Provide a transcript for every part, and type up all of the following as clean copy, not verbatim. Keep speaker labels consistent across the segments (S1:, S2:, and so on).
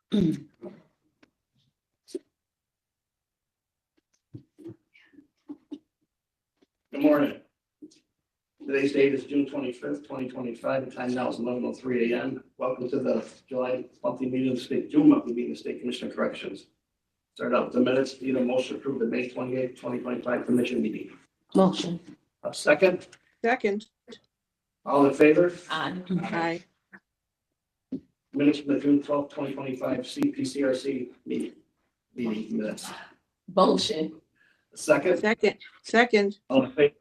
S1: Good morning. Today's date is June 25th, 2025. The time now is 11:03 a.m. Welcome to the July monthly meeting of the state, June monthly meeting of the State Commission of Corrections. Start out with the minutes. Need a motion to approve the May 28th, 2025 commission meeting.
S2: Motion.
S1: A second.
S3: Second.
S1: All in favor?
S2: Aye.
S3: Aye.
S1: Minutes from the June 12th, 2025 CPCRC meeting minutes.
S2: Motion.
S1: A second.
S3: Second.
S1: All in favor?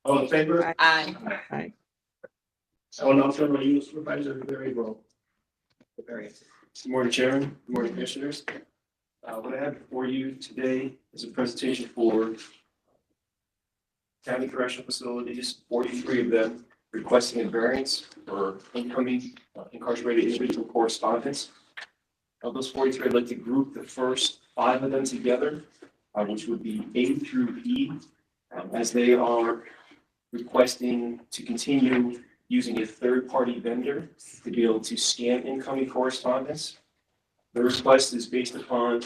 S1: All in favor?
S2: Aye.
S3: Aye.
S1: I will now turn to you, Supervisor Barry Rowe.
S4: Good morning, Chairman. Good morning, Commissioners. What I have before you today is a presentation for county correctional facilities, 43 of them requesting a variance for incoming incarcerated individual correspondence. Of those 43, I'd like to group the first 5 of them together, which would be A through E, as they are requesting to continue using a third-party vendor to be able to scan incoming correspondence. The request is based upon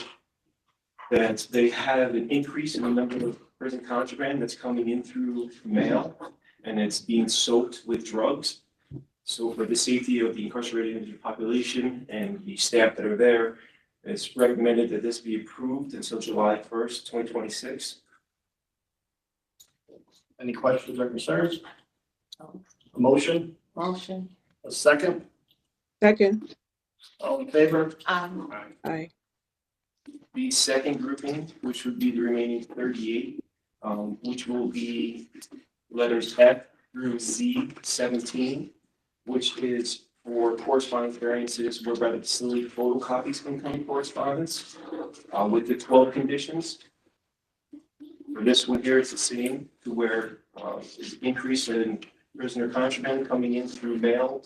S4: that they have an increase in the number of prison contraband that's coming in through mail, and it's being soaked with drugs. So for the safety of the incarcerated individual population and the staff that are there, it's recommended that this be approved until July 1st, 2026.
S1: Any questions or concerns? A motion?
S2: Motion.
S1: A second?
S3: Second.
S1: All in favor?
S2: Aye.
S3: Aye.
S4: The second grouping, which would be the remaining 38, which will be letters F through Z 17, which is for correspondence variances whereby the facility photocopies incoming correspondence with the 12 conditions. For this one here, it's the same to where there's an increase in prisoner contraband coming in through mail,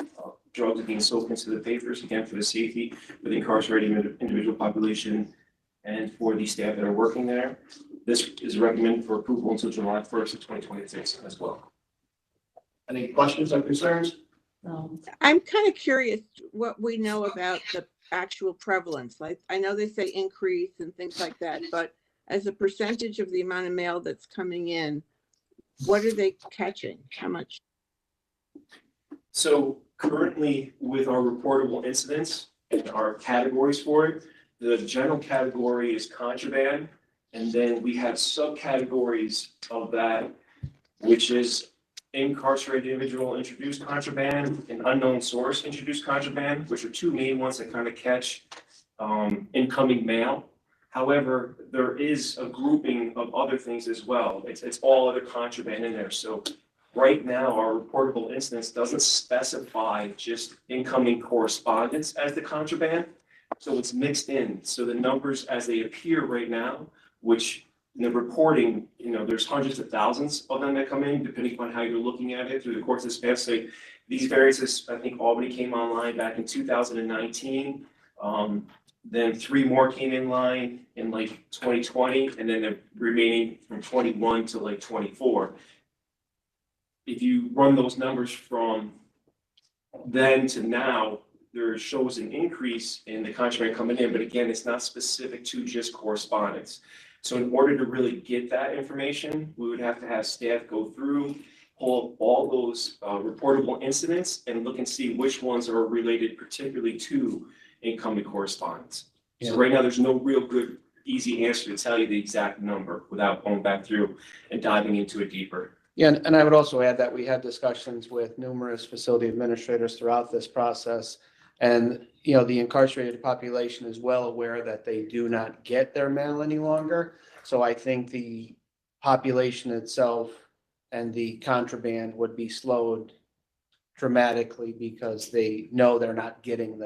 S4: drugs being soaked into the papers, again, for the safety of the incarcerated individual population and for the staff that are working there. This is recommended for approval until July 1st of 2026 as well.
S1: Any questions or concerns?
S2: No.
S3: I'm kind of curious what we know about the actual prevalence. Like, I know they say increase and things like that, but as a percentage of the amount of mail that's coming in, what are they catching? How much?
S4: So currently with our reportable incidents and our categories for it, the general category is contraband. And then we have subcategories of that, which is incarcerated individual introduced contraband and unknown source introduced contraband, which are 2 main ones that kind of catch incoming mail. However, there is a grouping of other things as well. It's all other contraband in there. So right now, our reportable incidents doesn't specify just incoming correspondence as the contraband. So it's mixed in. So the numbers as they appear right now, which in the reporting, there's hundreds of thousands of them that come in, depending upon how you're looking at it through the course of this past. So these variances, I think Albany came online back in 2019. Then 3 more came in line in like 2020, and then the remaining from 21 to like 24. If you run those numbers from then to now, there shows an increase in the contraband coming in, but again, it's not specific to just correspondence. So in order to really get that information, we would have to have staff go through, pull up all those reportable incidents and look and see which ones are related particularly to incoming correspondence. So right now, there's no real good, easy answer to tell you the exact number without going back through and diving into it deeper.
S5: Yeah, and I would also add that we had discussions with numerous facility administrators throughout this process. And, the incarcerated population is well aware that they do not get their mail any longer. So I think the population itself and the contraband would be slowed dramatically because they know they're not getting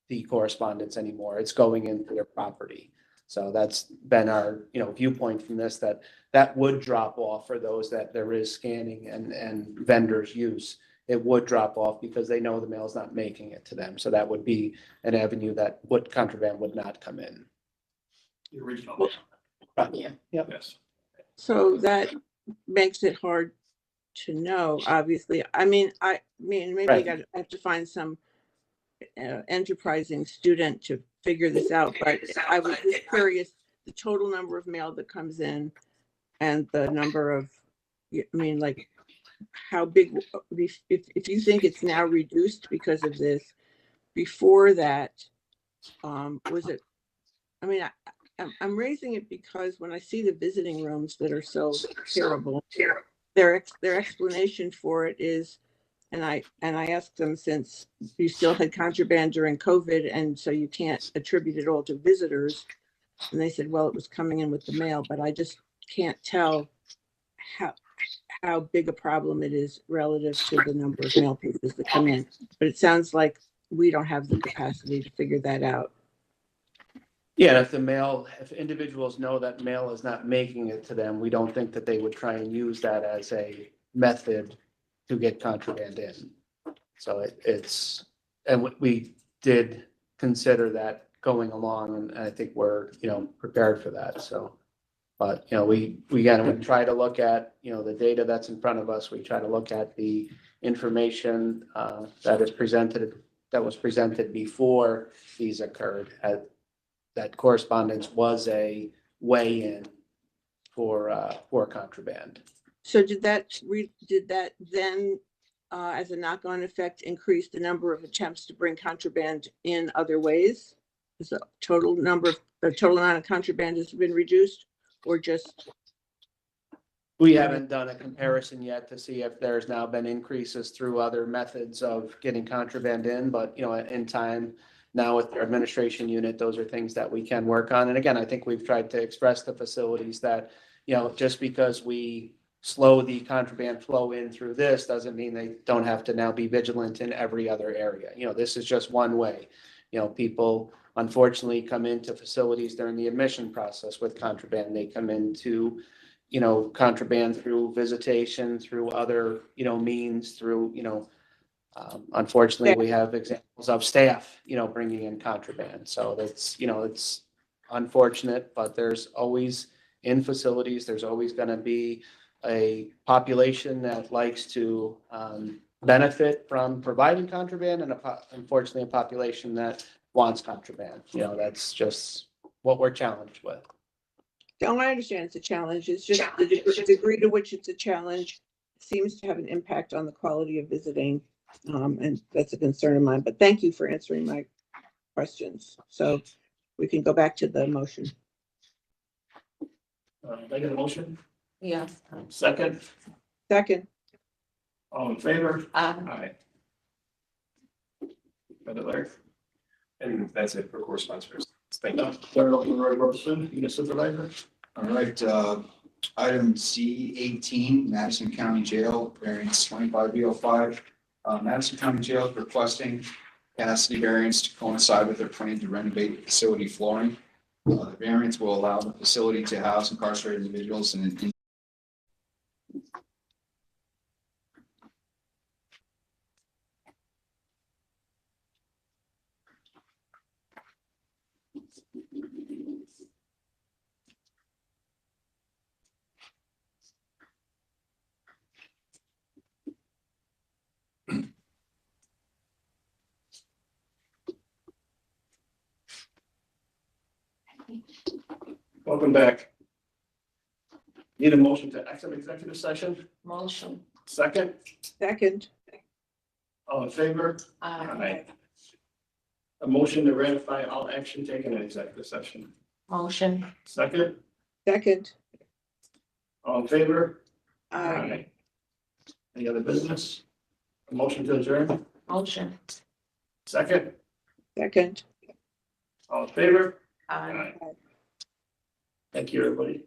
S5: the correspondence anymore. It's going into their property. So that's been our, viewpoint from this, that would drop off for those that there is scanning and vendors use. It would drop off because they know the mail is not making it to them. So that would be an avenue that contraband would not come in.
S1: The original.
S5: Yeah. Yep.
S1: Yes.
S3: So that makes it hard to know, obviously. I mean, maybe
S5: Right.
S3: I have to find some enterprising student to figure this out, but I was just curious, the total number of mail that comes in and the number of, I mean, like, how big, if you think it's now reduced because of this, before that, was it, I mean, I'm raising it because when I see the visiting rooms that are so terrible, their explanation for it is, and I asked them, since you still had contraband during COVID, and so you can't attribute it all to visitors. And they said, well, it was coming in with the mail, but I just can't tell how big a problem it is relative to the number of mail pieces that come in. But it sounds like we don't have the capacity to figure that out.
S5: Yeah, if individuals know that mail is not making it to them, we don't think that they would try and use that as a method to get contraband in. So it's, and we did consider that going along, and I think we're, prepared for that, so. But, we try to look at, the data that's in front of us. We try to look at the information that was presented before these occurred. That correspondence was a weigh-in for contraband.
S3: So did that then, as a knock-on effect, increase the number of attempts to bring contraband in other ways? Is the total amount of contraband has been reduced, or just?
S5: We haven't done a comparison yet to see if there's now been increases through other methods of getting contraband in, but, in time, now with our administration unit, those are things that we can work on. And again, I think we've tried to express to facilities that, just because we slow the contraband flow in through this doesn't mean they don't have to now be vigilant in every other area. This is just one way. People unfortunately come into facilities during the admission process with contraband. They come into, contraband through visitation, through other, means, through, unfortunately, we have examples of staff, bringing in contraband. So that's, it's unfortunate, but there's always, in facilities, there's always going to be a population that likes to benefit from providing contraband, and unfortunately, a population that wants contraband. That's just what we're challenged with.
S3: No, I understand it's a challenge. It's just the degree to which it's a challenge seems to have an impact on the quality of visiting. And that's a concern of mine, but thank you for answering my questions. So we can go back to the motion.
S1: Can I get a motion?
S2: Yes.
S1: Second,
S3: Second,
S1: all in favor?
S2: Aye.
S1: Aye. Brother Larry?
S4: And that's it for correspondence. Thank you.
S1: Third, Roy Robertson, unit supervisor.
S6: All right, item C18, Madison County Jail, variance 25B05. Madison County Jail is requesting capacity variance to coincide with their plan to renovate the facility flooring. The variance will allow the facility to house incarcerated individuals in
S1: Welcome back. Need a motion to exit executive session?
S2: Motion.
S1: Second,
S3: second,
S1: all in favor?
S2: Aye.
S1: A motion to ratify all action taken in executive session.
S2: Motion.
S1: Second,
S3: second.
S1: all in favor?
S3: Aye.
S1: Any other business? A motion to adjourn?
S2: Motion.
S1: Second,
S3: Second.
S1: all in favor?
S2: Aye.
S1: Thank you, everybody.